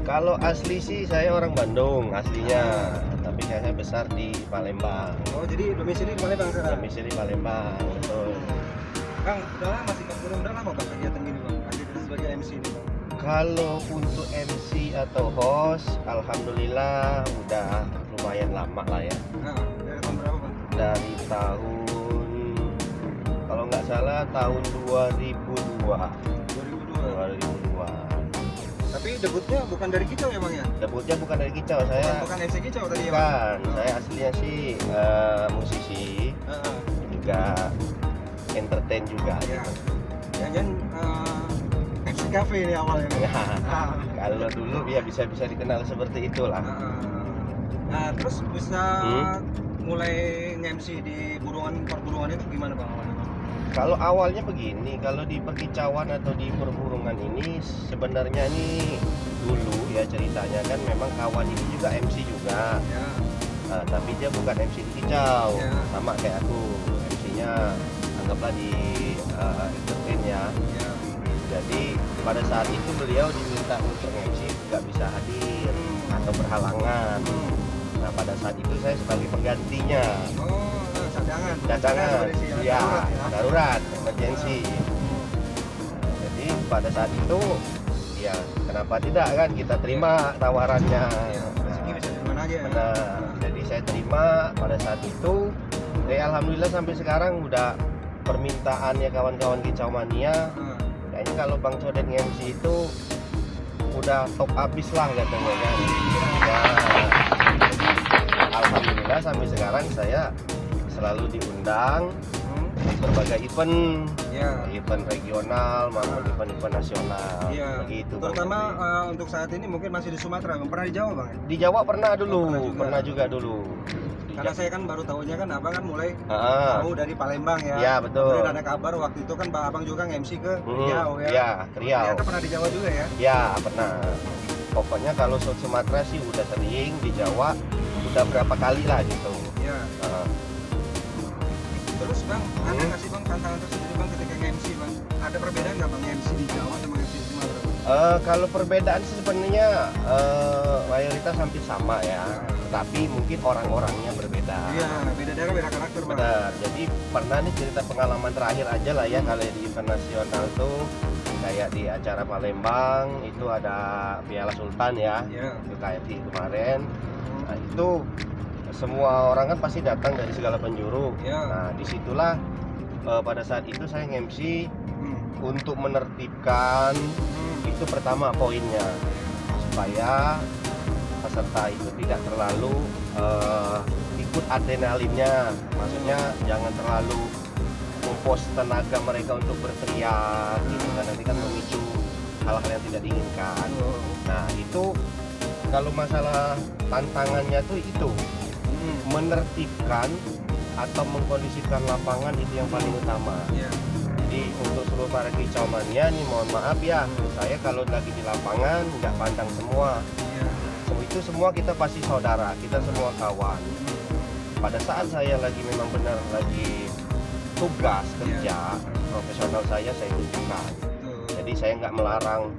Kalau asli sih saya orang Bandung aslinya, tapi saya besar di Palembang. Oh, jadi domisili di Palembang sekarang? Domisili Palembang, betul. Bang, udah lama Bang kegiatan gini Bang, kegiatan sebagai MC ini Bang? Kalau untuk MC atau host, alhamdulillah udah lumayan lama lah ya. Nah, dari tahun berapa Bang? Dari tahun, kalau nggak salah tahun 2002. 2002. Tapi debutnya bukan dari Kicau ya Bang ya? Debutnya bukan dari Kicau, saya bukan MC Kicau tadi ya Bang? bukan, saya aslinya sih musisi, juga entertain juga. Ya. Jangan MC Cafe ini awalnya. Kalau dulu ya bisa dikenal seperti itulah. Nah, terus bisa mulai nge-MC di perburungan itu gimana Bang awalnya Bang? Kalau awalnya begini, kalau di perkicauan atau di perburungan ini sebenarnya ini dulu ya ceritanya kan memang kawan ini juga MC juga. Ya. Tapi dia bukan MC di kicau, Ya. sama kayak aku, MC-nya anggaplah di entertain ya. Ya. Jadi pada saat itu beliau diminta untuk MC nggak bisa hadir atau berhalangan. Nah pada saat itu saya sebagai penggantinya. Oh, cadangan, ya, darurat, emergency. Nah, jadi pada saat itu, ya kenapa tidak kan kita terima tawarannya. Benar. Jadi saya terima pada saat itu. Alhamdulillah sampai sekarang udah permintaannya kawan-kawan Kicau Mania. Kayaknya kalau Bang Codet MC itu udah top abis lah katanya kan. Ya, alhamdulillah sampai sekarang saya selalu diundang berbagai event, event regional maupun event-event nasional. Begitu. Terutama untuk saat ini mungkin masih di Sumatera. Pernah di Jawa Bang? Di Jawa pernah dulu, pernah juga dulu. Karena saya kan baru tahunya kan Abang kan mulai tahu dari Palembang ya. Iya betul. Kemudian ada kabar waktu itu kan Abang juga nge-MC ke Riau ya. Iya, ke Riau. Ternyata pernah di Jawa juga ya? Iya pernah. Pokoknya kalau Sumatera sih udah sering, di Jawa udah berapa kali lah gitu. Iya. Terus Bang, ada nggak sih Bang tantangan tersendiri Bang ketika nge-MC Bang? Ada perbedaan nggak Bang MC di Jawa sama MC di Sumatera? Kalau perbedaan sih sebenarnya mayoritas hampir sama ya, tapi mungkin orang-orangnya berbeda. Iya, beda daerah beda karakter Bang. Benar. Jadi pernah nih cerita pengalaman terakhir aja lah ya, kalau di event nasional tuh kayak di acara Palembang itu ada Piala Sultan ya, itu KFC kemarin. Nah itu semua orang kan pasti datang dari segala penjuru. Nah disitulah pada saat itu saya nge-MC untuk menertibkan itu pertama poinnya, supaya peserta itu tidak terlalu ikut adrenalinnya, maksudnya jangan terlalu mempuas tenaga mereka untuk berteriak gitu kan, nanti kan memicu hal-hal yang tidak diinginkan. Nah itu kalau masalah tantangannya tuh itu menertibkan atau mengkondisikan lapangan itu yang paling utama. Jadi untuk seluruh para Kicau Mania nih mohon maaf ya, saya kalau lagi di lapangan nggak pandang semua. Itu semua kita pasti saudara, kita semua kawan. Pada saat saya lagi memang benar lagi tugas kerja profesional saya tunjukkan. Jadi saya nggak melarang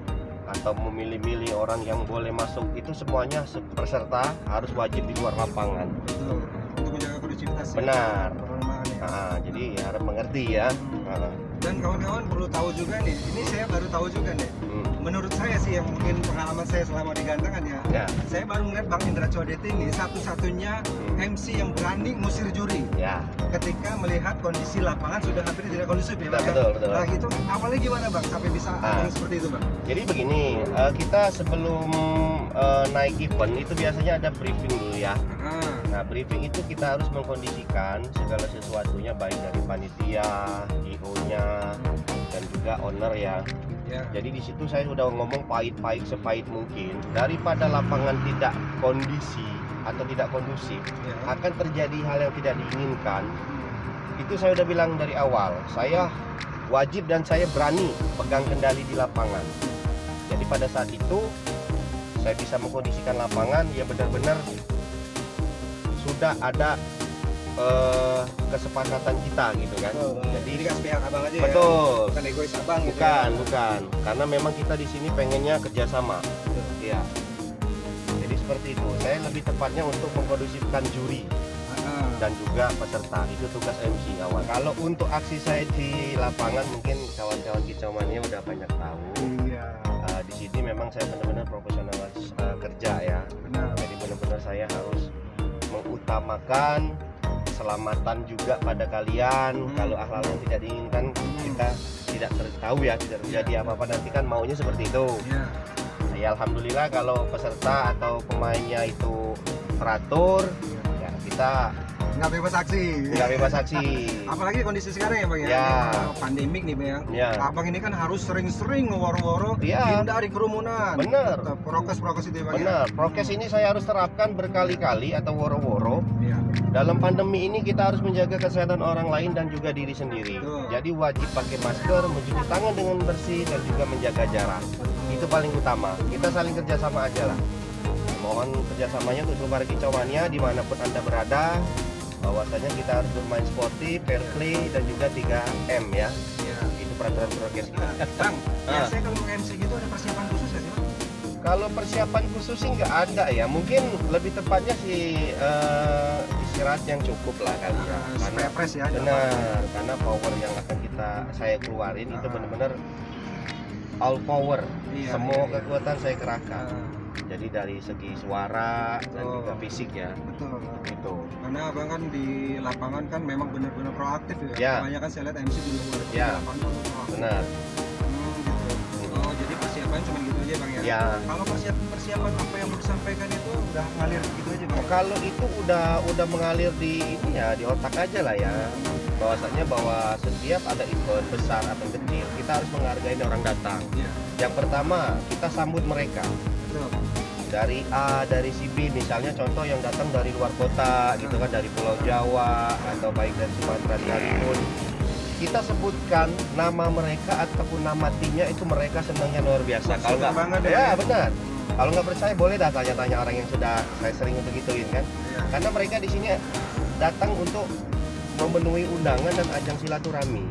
atau memilih-milih orang yang boleh masuk, itu semuanya peserta harus wajib di luar lapangan. Untuk menjaga kondusivitas. Benar. Jadi harap mengerti ya. Dan kawan-kawan perlu tahu juga nih, ini saya baru tahu juga nih. Menurut saya sih yang mungkin pengalaman saya selama di Gantengan ya, saya baru melihat Bang Indra Codet ini satu-satunya MC yang berani ngusir juri. Ya. Ketika melihat kondisi lapangan sudah hampir tidak kondusif ya, Bang. Betul. Nah itu awalnya gimana Bang sampai bisa yang seperti itu Bang? Jadi begini, kita sebelum naik event itu biasanya ada briefing dulu ya. Nah briefing itu kita harus mengkondisikan segala sesuatunya baik dari panitia, IO-nya, dan juga owner ya. Jadi di situ saya sudah ngomong pahit-pahit sepahit mungkin, daripada lapangan tidak kondisi atau tidak kondusif, akan terjadi hal yang tidak diinginkan. Itu saya udah bilang dari awal, saya wajib dan saya berani pegang kendali di lapangan. Jadi pada saat itu saya bisa mengkondisikan lapangan ya benar-benar sudah ada kesepakatan kita gitu kan. Jadi dikasih pihak abang aja betul. Ya. Bukan egois abang gitu. Bukan. Karena memang kita di sini pengennya kerjasama. Iya. Jadi seperti itu. Saya lebih tepatnya untuk mengkondusifkan juri dan juga peserta. Itu tugas MC awal. Kalau untuk aksi saya di lapangan mungkin kawan-kawan kicauannya udah banyak tahu. Iya. Di sini memang saya benar-benar profesional kerja ya. Jadi benar-benar saya harus mengutamakan keselamatan juga pada kalian. Kalau hal-hal yang tidak diinginkan kita tidak tahu ya, tidak terjadi apa-apa, nanti kan maunya seperti itu. Ya alhamdulillah kalau peserta atau pemainnya itu teratur, ya kita nggak bebas aksi. Apalagi kondisi sekarang ya Bang ya. Pandemik nih Bang ya. Abang ini kan harus sering-sering ngeworo-woro, hindari kerumunan. Bener. Prokes itu ya Bang. Bener. Prokes ini saya harus terapkan berkali-kali atau woro-woro. Dalam pandemi ini kita harus menjaga kesehatan orang lain dan juga diri sendiri. Jadi wajib pakai masker, mencuci tangan dengan bersih dan juga menjaga jarak. Itu paling utama. Kita saling kerjasama aja lah. Mohon kerjasamanya untuk seluruh kicau mania dimanapun Anda berada. Bahwasanya kita harus bermain sportif, fair play dan juga 3M ya. Itu peraturan prokes kita. Bang, biasanya kalau MC gitu ada persiapan khusus ya sih Bang? Kalau persiapan khusus sih nggak ada ya. Mungkin lebih tepatnya sih istirahat yang cukup lah kali ya. Supaya fresh ya. Benar, karena power yang akan saya keluarin itu benar-benar all power. Semua kekuatan saya kerahkan. Jadi dari segi suara dan juga fisik ya. Betul. Itu. Karena abang kan di lapangan kan memang benar-benar proaktif ya. Banyak kan saya lihat MC di luar lapangan proaktif. Benar. Gitu. Jadi persiapan cuma gitu aja Bang ya. Kalau persiapan apa yang mau disampaikan itu udah ngalir gitu aja Bang. Kalau itu udah mengalir di ini ya, di otak aja lah ya. Bahwasanya bahwa setiap ada event besar atau kecil kita harus menghargai orang datang. Yang pertama kita sambut mereka. Dari A, dari si B, misalnya contoh yang datang dari luar kota gitu kan, dari Pulau Jawa atau baik dari Sumatera sekalipun, kita sebutkan nama mereka ataupun nama timnya, itu mereka senangnya luar biasa. Kalau nggak benar. Kalau nggak percaya boleh dah tanya-tanya orang yang sudah saya sering untuk gituin kan. Karena mereka di sini datang untuk memenuhi undangan dan ajang silaturahmi.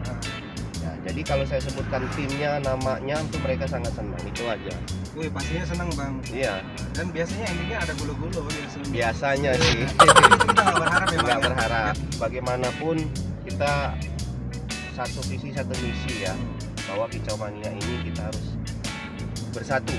Jadi kalau saya sebutkan timnya, namanya, itu mereka sangat senang, itu aja. Wih, pastinya senang Bang. Iya. Dan biasanya endingnya ada gulu-gulu biasanya sih. Kita nggak berharap ya Bang. Nggak berharap. Bagaimanapun kita satu visi satu misi ya. Bahwa kicau mania ini kita harus bersatu.